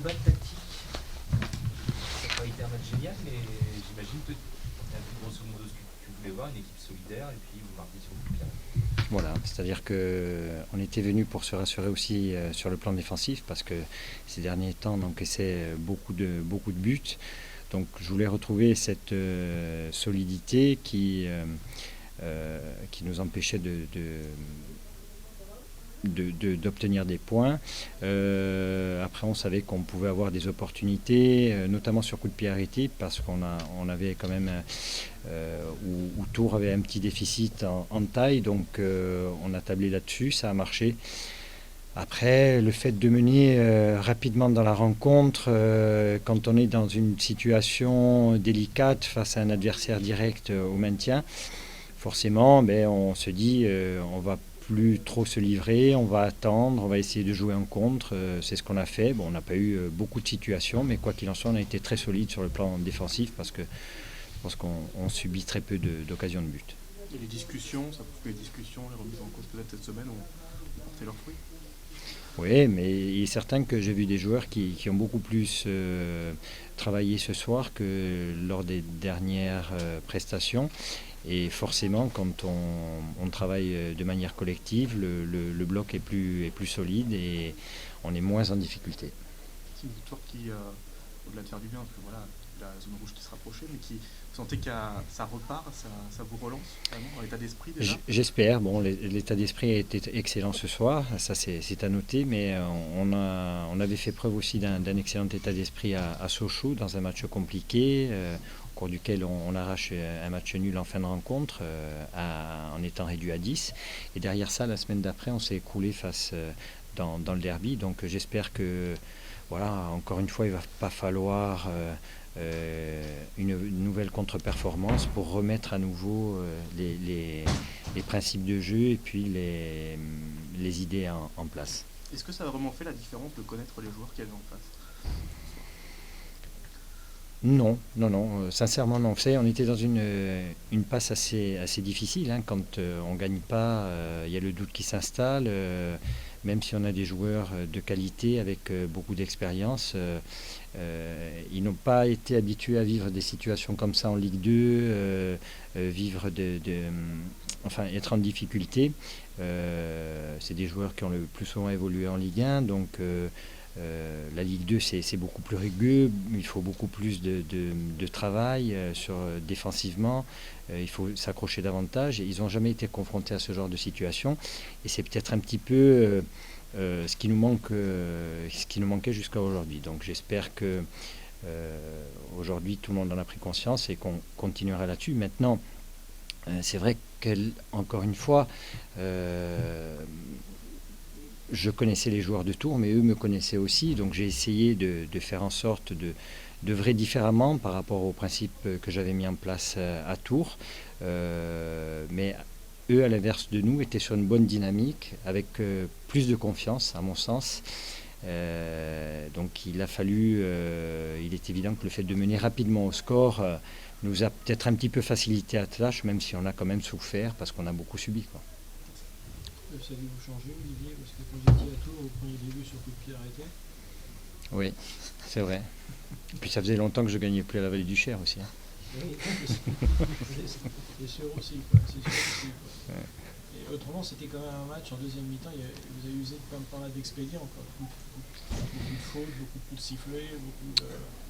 feedback tactique. Ça n'a pas été un match génial, mais j'imagine que c'est un peu grosso modo ce que tu voulais voir, une équipe solidaire, et puis vous marquez sur le coup de pied. Voilà, c'est-à-dire qu'on était venu pour se rassurer aussi sur le plan défensif parce que ces derniers temps on encaissait beaucoup de buts. Donc je voulais retrouver cette solidité qui nous empêchait d'obtenir des points. Après, on savait qu'on pouvait avoir des opportunités, notamment sur coup de pied arrêté, parce qu'on avait quand même où Tours avait un petit déficit en taille, donc on a tablé là-dessus, ça a marché. Après, le fait de mener rapidement dans la rencontre, quand on est dans une situation délicate face à un adversaire direct au maintien, forcément, on se dit on va plus trop se livrer, on va attendre, on va essayer de jouer en contre. C'est ce qu'on a fait. Bon, on n'a pas eu beaucoup de situations, mais quoi qu'il en soit, on a été très solide sur le plan défensif parce qu'on subit très peu d'occasions de but. Et les discussions, ça prouve que les discussions, les remises en cause peut-être cette semaine ont porté leurs fruits. Oui, mais il est certain que j'ai vu des joueurs qui ont beaucoup plus travaillé ce soir que lors des dernières prestations. Et forcément, quand on travaille de manière collective, le bloc est plus solide et on est moins en difficulté. C'est une victoire qui, au-delà de faire du bien, parce que voilà, la zone rouge qui se rapprochait, mais qui, vous sentez que ça repart, ça vous relance vraiment dans l'état d'esprit déjà. J'espère. Bon, l'état d'esprit a été excellent ce soir, ça c'est à noter, mais on avait fait preuve aussi d'un excellent état d'esprit à Sochaux dans un match compliqué. Au cours duquel on arrache un match nul en fin de rencontre en étant réduit à 10. Et derrière ça, la semaine d'après, on s'est écroulé dans le derby. Donc j'espère que, voilà, encore une fois, il ne va pas falloir une nouvelle contre-performance pour remettre à nouveau les principes de jeu et puis les idées en place. Est-ce que ça a vraiment fait la différence de connaître les joueurs qu'il y avait en face ? Non, sincèrement non. Vous savez, on était dans une passe assez difficile, hein. Quand on ne gagne pas, il y a le doute qui s'installe. Même si on a des joueurs de qualité avec beaucoup d'expérience, ils n'ont pas été habitués à vivre des situations comme ça en Ligue 2, vivre enfin être en difficulté. C'est des joueurs qui ont le plus souvent évolué en Ligue 1, donc la Ligue 2 c'est beaucoup plus rugueux, il faut beaucoup plus de travail défensivement, il faut s'accrocher davantage et ils n'ont jamais été confrontés à ce genre de situation et c'est peut-être un petit peu ce qui nous manquait jusqu'à aujourd'hui. Donc j'espère que aujourd'hui tout le monde en a pris conscience et qu'on continuera là-dessus. Maintenant, c'est vrai qu'encore une fois, je connaissais les joueurs de Tours, mais eux me connaissaient aussi. Donc j'ai essayé de faire en sorte d'œuvrer différemment par rapport aux principes que j'avais mis en place à Tours. Mais eux, à l'inverse de nous, étaient sur une bonne dynamique, avec plus de confiance, à mon sens. Donc il est évident que le fait de mener rapidement au score nous a peut-être un petit peu facilité la tâche, même si on a quand même souffert parce qu'on a beaucoup subi, quoi. Ça dû vous changer, Olivier, parce que quand vous étiez à Tours, au premier début sur coup de pied arrêté. Oui, c'est vrai. Et puis ça faisait longtemps que je ne gagnais plus à la Vallée du Cher aussi. Hein. Oui, c'est sûr aussi. Ouais. Et autrement, c'était quand même un match en deuxième mi-temps. Vous avez usé de pas mal d'expédients. Beaucoup de fautes, beaucoup de coups de sifflet.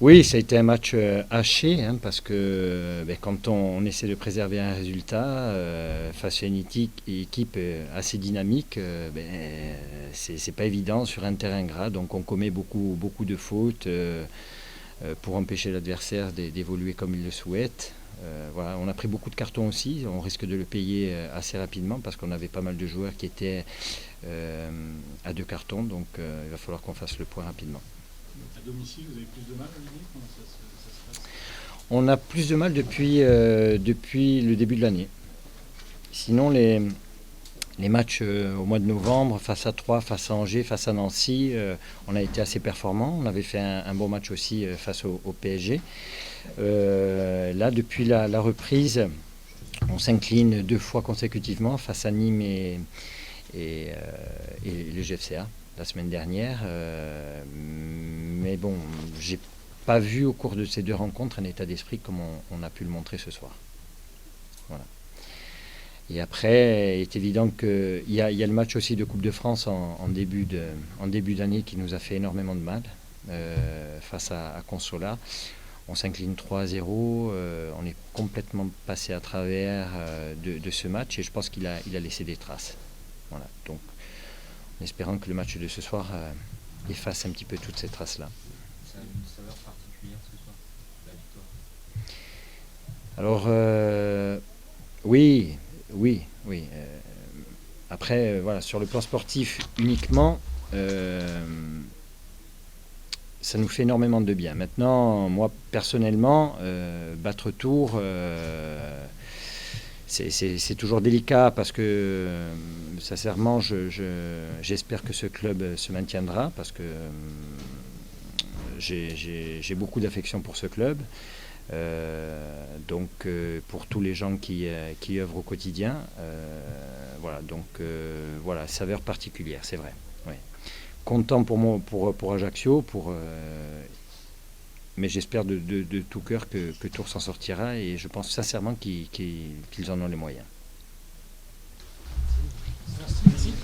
Oui, ça a été un match haché, hein, parce que quand on essaie de préserver un résultat face à une équipe assez dynamique, c'est pas évident sur un terrain gras. Donc on commet beaucoup de fautes pour empêcher l'adversaire d'évoluer comme il le souhaite. Voilà, on a pris beaucoup de cartons aussi, on risque de le payer assez rapidement parce qu'on avait pas mal de joueurs qui étaient à 2 cartons, donc il va falloir qu'on fasse le point rapidement. À domicile, vous avez plus de mal, Olivier ? Comment ça se passe ? On a plus de mal depuis le début de l'année. Sinon, les matchs au mois de novembre, face à Troyes, face à Angers, face à Nancy, on a été assez performants. On avait fait un bon match aussi face au PSG. Là, depuis la reprise, on s'incline 2 fois consécutivement face à Nîmes et le GFCA. la semaine dernière. Mais bon, j'ai pas vu au cours de ces 2 rencontres un état d'esprit comme on a pu le montrer ce soir. Voilà. Et après, il est évident qu'il y a le match aussi de Coupe de France en début d'année qui nous a fait énormément de mal face à Consola. On s'incline 3-0, on est complètement passé à travers de ce match et je pense qu'il a laissé des traces. Voilà. Donc, en espérant que le match de ce soir efface un petit peu toutes ces traces-là. Ça a une saveur particulière ce soir, la victoire. Alors, oui. Après, voilà, sur le plan sportif uniquement, ça nous fait énormément de bien. Maintenant, moi, personnellement, battre Tours, c'est toujours délicat parce que, sincèrement, j'espère que ce club se maintiendra parce que j'ai beaucoup d'affection pour ce club. Donc pour tous les gens qui œuvrent au quotidien, voilà, donc voilà, saveur particulière, c'est vrai. Ouais. Content pour Ajaccio, mais j'espère de tout cœur que Tours s'en sortira et je pense sincèrement qu'ils en ont les moyens. Merci.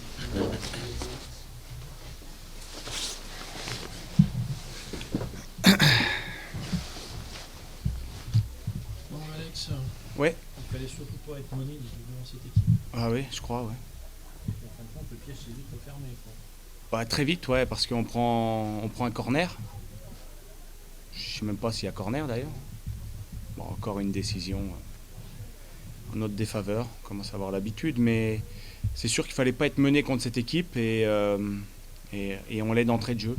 Bon, Alex, Ouais. il fallait surtout pas être mené dans cette équipe. Ah oui, je crois, ouais. En fin de compte, le piège s'est vite refermé, quoi. Bah, très vite, ouais, parce qu'on prend un corner. Je sais même pas s'il y a corner d'ailleurs. Bon, encore une décision en notre défaveur, on commence à avoir l'habitude, mais c'est sûr qu'il fallait pas être mené contre cette équipe et on l'est d'entrée de jeu.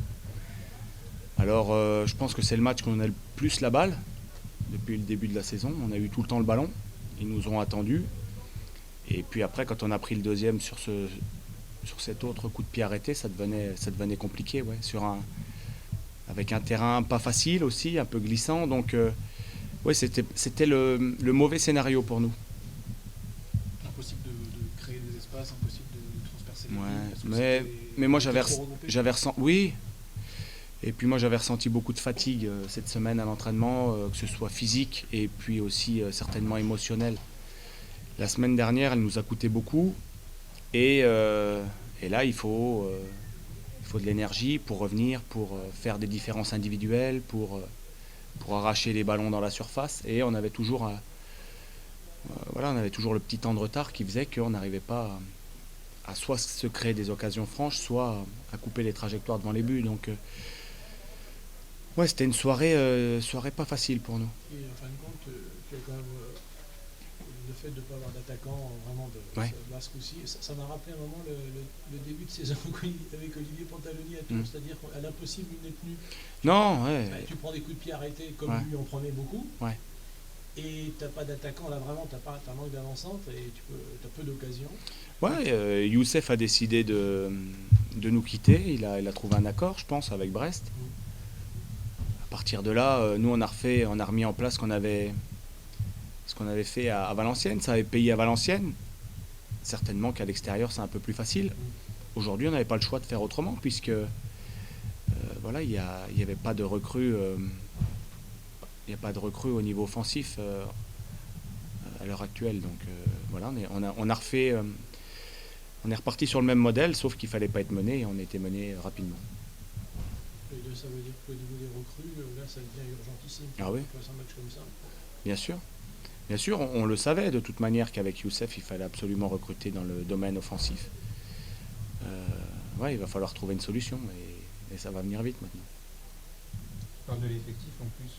Alors je pense que c'est le match qu'on a le plus la balle depuis le début de la saison. On a eu tout le temps le ballon, ils nous ont attendus. Et puis après, quand on a pris le deuxième sur cet autre coup de pied arrêté, ça devenait compliqué, ouais, avec un terrain pas facile aussi, un peu glissant. Donc ouais, c'était le mauvais scénario pour nous. Impossible de créer des espaces, impossible de transpercer les Ouais, lignes, parce que mais moi c'était trop regroupé. j'avais ressenti, oui. Et puis moi j'avais ressenti beaucoup de fatigue cette semaine à l'entraînement, que ce soit physique et puis aussi certainement émotionnel. La semaine dernière, elle nous a coûté beaucoup et là il faut de l'énergie pour revenir, pour faire des différences individuelles, pour arracher les ballons dans la surface. Et on avait toujours le petit temps de retard qui faisait qu'on n'arrivait pas à soit se créer des occasions franches, soit à couper les trajectoires devant les buts. Donc ouais, c'était une soirée pas facile pour nous. Et en fin de compte, tu as quand même le fait de ne pas avoir d'attaquant vraiment Ouais. de ce coup-ci, ça m'a rappelé un moment le début de saison avec Olivier Pantaloni à Tours, c'est-à-dire qu'à l'impossible, il n'est tenu. Non, ouais. Tu prends des coups de pied arrêtés comme Ouais. lui en prenait beaucoup. Ouais. Et tu n'as pas d'attaquant, là vraiment, tu as manque d'avancante et tu as peu d'occasions. Ouais, Youssef a décidé de nous quitter. Il a trouvé un accord, je pense, avec Brest. À partir de là, nous, on a remis en place ce qu'on avait fait à Valenciennes. Ça avait payé à Valenciennes. Certainement qu'à l'extérieur, c'est un peu plus facile. Aujourd'hui, on n'avait pas le choix de faire autrement, puisque voilà, il n'y avait pas de recrue. Il n'y a pas de recrue au niveau offensif à l'heure actuelle. Donc voilà, on a refait. On est reparti sur le même modèle, sauf qu'il ne fallait pas être mené et on a été mené rapidement. Et ça veut dire qu'au niveau des recrues, là, ça devient urgentissime. Ah oui. Un match comme ça. Bien sûr. Bien sûr, on le savait de toute manière qu'avec Youssef, il fallait absolument recruter dans le domaine offensif. Ouais, il va falloir trouver une solution et ça va venir vite maintenant. Tu parles de l'effectif, en plus,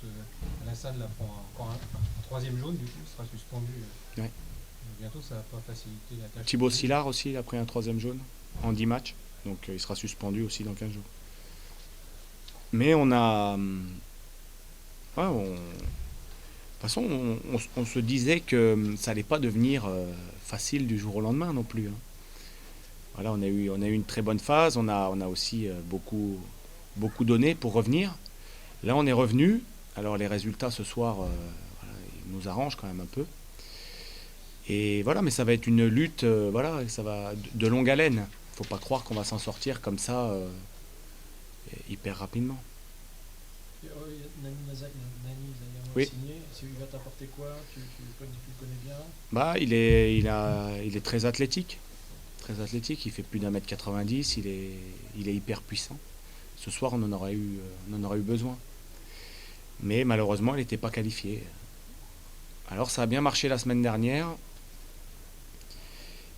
Alassane là, prend encore un troisième jaune, du coup, sera suspendu. Ouais. Bientôt, ça va pas faciliter la tâche. Thibaut Sillard aussi, il a pris un troisième jaune en 10 matchs, donc il sera suspendu aussi dans 15 jours. Mais on a... Ouais, de toute façon, on se disait que ça n'allait pas devenir facile du jour au lendemain non plus. Hein. Voilà, on a eu une très bonne phase, on a aussi beaucoup donné pour revenir. Là, on est revenu. Alors, les résultats ce soir, voilà, ils nous arrangent quand même un peu. Et voilà, mais ça va être une lutte, voilà, ça va de longue haleine. Il faut pas croire qu'on va s'en sortir comme ça hyper rapidement. Et, Nani Zayama Oui. signé, il va t'apporter quoi? Tu le connais bien? Bah, il est très athlétique. Très athlétique, il fait plus d'1m90, il est hyper puissant. Ce soir, on en aurait eu besoin. Mais malheureusement, il n'était pas qualifié. Alors, ça a bien marché la semaine dernière.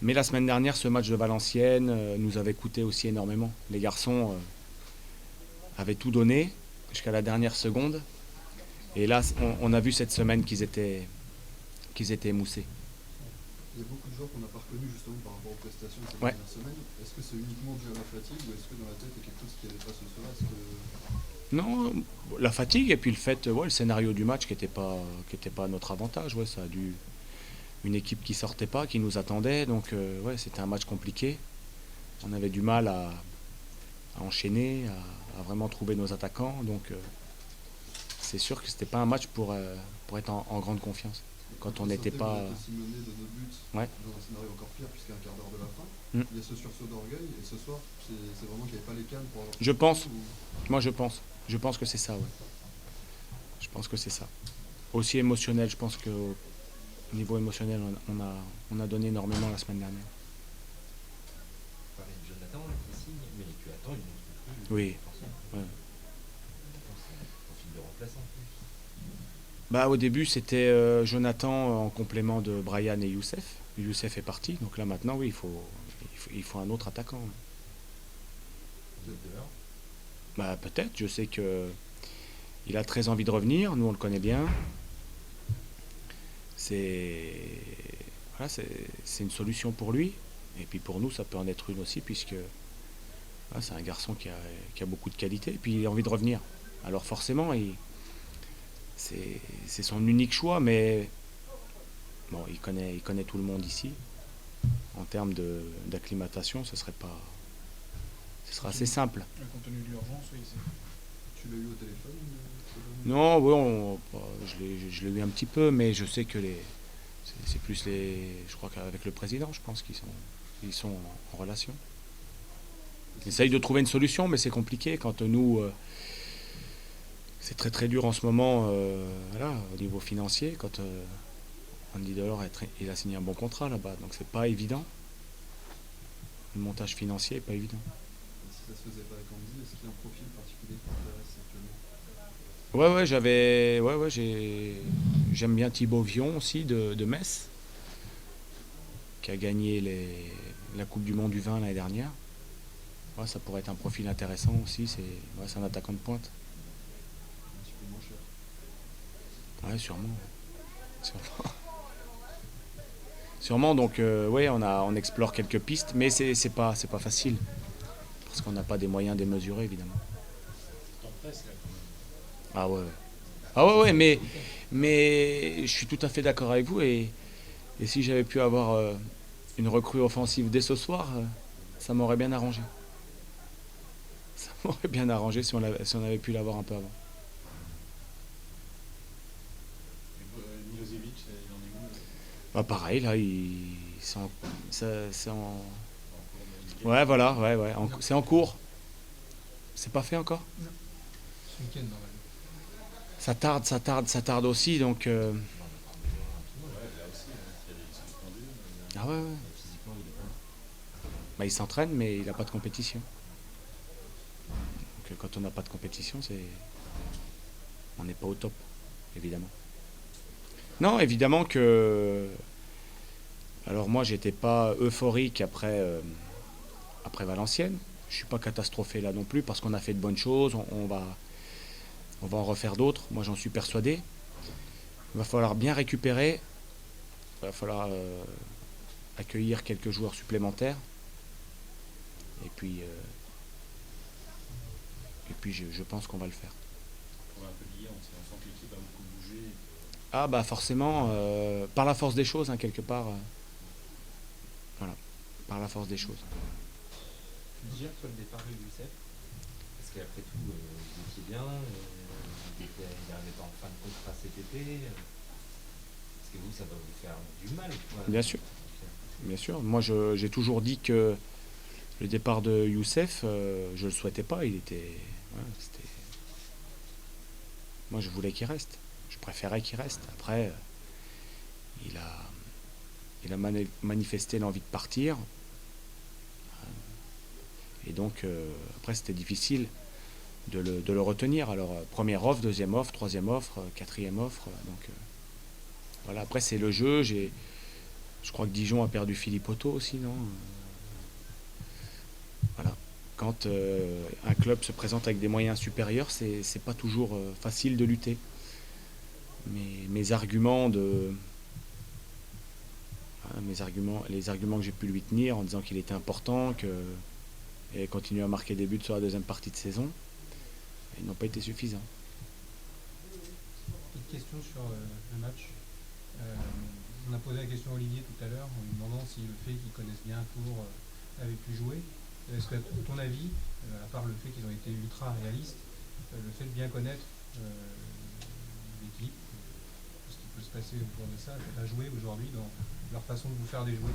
Mais la semaine dernière, ce match de Valenciennes nous avait coûté aussi énormément. Les garçons avaient tout donné jusqu'à la dernière seconde. Et là, on a vu cette semaine qu'ils étaient émoussés. Il y a beaucoup de joueurs qu'on n'a pas reconnus justement par rapport aux prestations de cette Ouais. dernière semaine. Est-ce que c'est uniquement dû à la fatigue ou est-ce que dans la tête il y a quelque chose qui n'allait pas ce soir? Est-ce que... Non, la fatigue et puis le fait, le scénario du match qui était pas à notre avantage. Ouais, ça a dû une équipe qui sortait pas, qui nous attendait. Donc c'était un match compliqué. On avait du mal à enchaîner, à vraiment trouver nos attaquants. Donc c'est sûr que c'était pas un match pour être en grande confiance. Quand on n'était pas. Vous êtes aussi mené de 2 buts Ouais. dans un scénario encore pire puisqu'à un quart d'heure de la fin. Mm. Il y a ce sursaut d'orgueil et ce soir c'est vraiment qu'il n'y avait pas les cannes pour avoir... Je pense. Ou- Moi, je pense. Je pense que c'est ça, ouais. Je pense que c'est ça. Aussi émotionnel, je pense qu'au niveau émotionnel, on a donné énormément la semaine dernière. Pareil, Jonathan qui signe, mais tu attends une autre recrue. Oui. Potentielle. Ouais. C'est un profil de remplaçant en plus. Bah, au début, c'était Jonathan en complément de Brian et Youssef. Youssef est parti, donc là maintenant, oui, il faut un autre attaquant. Vous êtes dehors. Bah, peut-être, je sais que il a très envie de revenir, nous on le connaît bien. C'est une solution pour lui, et puis pour nous ça peut en être une aussi, puisque c'est un garçon qui a beaucoup de qualité, et puis il a envie de revenir. Alors forcément, c'est son unique choix, mais bon, il connaît tout le monde ici. En termes d'acclimatation, ce sera assez simple. Compte tenu de l'urgence, oui. Tu l'as eu au téléphone Non, oui, je l'ai eu un petit peu, mais je sais que c'est plus je crois qu'avec le président, je pense qu'ils sont en relation. Ils essayent de trouver une solution, mais c'est compliqué quand nous, c'est très très dur en ce moment, au niveau financier, quand Andy Delors il a signé un bon contrat là-bas, donc c'est pas évident. Le montage financier est pas évident. Si ça se faisait pas avec Andy, est-ce qu'il y a un profil particulier qui t'intéresse actuellement? J'aime bien Thibaut Vion aussi de Metz, qui a gagné la Coupe du Monde du vin l'année dernière. Ouais, ça pourrait être un profil intéressant aussi, c'est un attaquant de pointe. Un petit peu moins cher. Ouais, sûrement. Sûrement, donc on explore quelques pistes, mais c'est pas facile, parce qu'on n'a pas des moyens démesurés évidemment. Ah ouais, mais je suis tout à fait d'accord avec vous, et si j'avais pu avoir une recrue offensive dès ce soir, ça m'aurait bien arrangé. Ça m'aurait bien arrangé si on avait pu l'avoir un peu avant. Milosevic, il en est où? Bah pareil, là, c'est en... Ouais, voilà, c'est en cours. C'est pas fait encore? Ce week-end, normalement. Ça tarde aussi, donc... Ouais, là aussi, il y a des suspendus. Ah ouais. Physiquement, il est pas. Bah, il s'entraîne, mais il n'a pas de compétition. Donc quand on n'a pas de compétition, on n'est pas au top, évidemment. Non, évidemment que... Alors moi, j'étais pas euphorique après Valenciennes. Je suis pas catastrophé là non plus, parce qu'on a fait de bonnes choses. On va en refaire d'autres. Moi, j'en suis persuadé. Il va falloir bien récupérer. Il va falloir accueillir quelques joueurs supplémentaires. Et puis je pense qu'on va le faire. Pour un peu d'hier, on sent que l'équipe a beaucoup bougé. Ah bah forcément, par la force des choses, hein, quelque part. Voilà, par la force des choses. Tu gères toi le départ de Youssef? Parce qu'après tout, vous étiez bien, il n'arrivait pas en fin de contrat cet été. Parce que vous, ça va vous faire du mal. Quoi. Bien sûr. Bien sûr. Moi, j'ai toujours dit que Le départ de Youssef, je le souhaitais pas. Il était, voilà, c'était. Moi, je voulais qu'il reste. Je préférais qu'il reste. Après, il a manifesté l'envie de partir. Et donc, après, c'était difficile de le retenir. Alors, première offre, deuxième offre, troisième offre, quatrième offre. Donc, voilà. Après, c'est le jeu. Je crois que Dijon a perdu Philippe Otto aussi, non? Voilà. Quand un club se présente avec des moyens supérieurs, c'est pas toujours facile de lutter. Mais les arguments que j'ai pu lui tenir en disant qu'il était important, qu'il continue à marquer des buts sur la deuxième partie de saison, ils n'ont pas été suffisants. Petite question sur le match. On a posé la question à Olivier tout à l'heure en lui demandant si le fait qu'ils connaissent bien Tours avait pu jouer. Est-ce que, à ton avis, à part le fait qu'ils ont été ultra réalistes, le fait de bien connaître l'équipe, ce qui peut se passer autour de ça, a joué aujourd'hui dans leur façon de vous faire déjouer?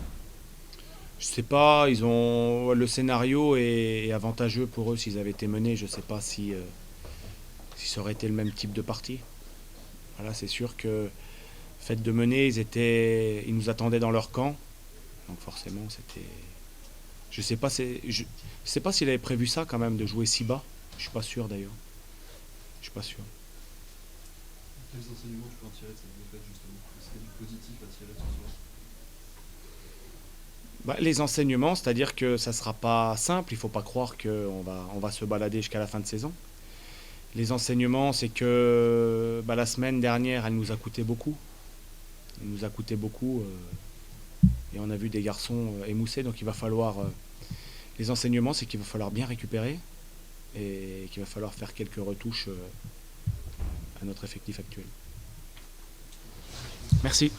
Je sais pas, le scénario est avantageux pour eux s'ils avaient été menés. Je sais pas si ça aurait été le même type de partie. Voilà, c'est sûr que fait de mener, ils nous attendaient dans leur camp. Donc forcément, c'était. Je sais pas s'il avait prévu ça quand même de jouer si bas. Je suis pas sûr d'ailleurs. Je suis pas sûr. Quels enseignements tu peux en tirer de cette défaite justement? Est-ce qu'il y a du positif à tirer de ce soir? Les enseignements, c'est-à-dire que ça sera pas simple. Il faut pas croire qu'on va se balader jusqu'à la fin de saison. Les enseignements, c'est que la semaine dernière, elle nous a coûté beaucoup. Elle nous a coûté beaucoup. Et on a vu des garçons émoussés. Donc il va falloir. Les enseignements, c'est qu'il va falloir bien récupérer. Et qu'il va falloir faire quelques retouches à notre effectif actuel. Merci.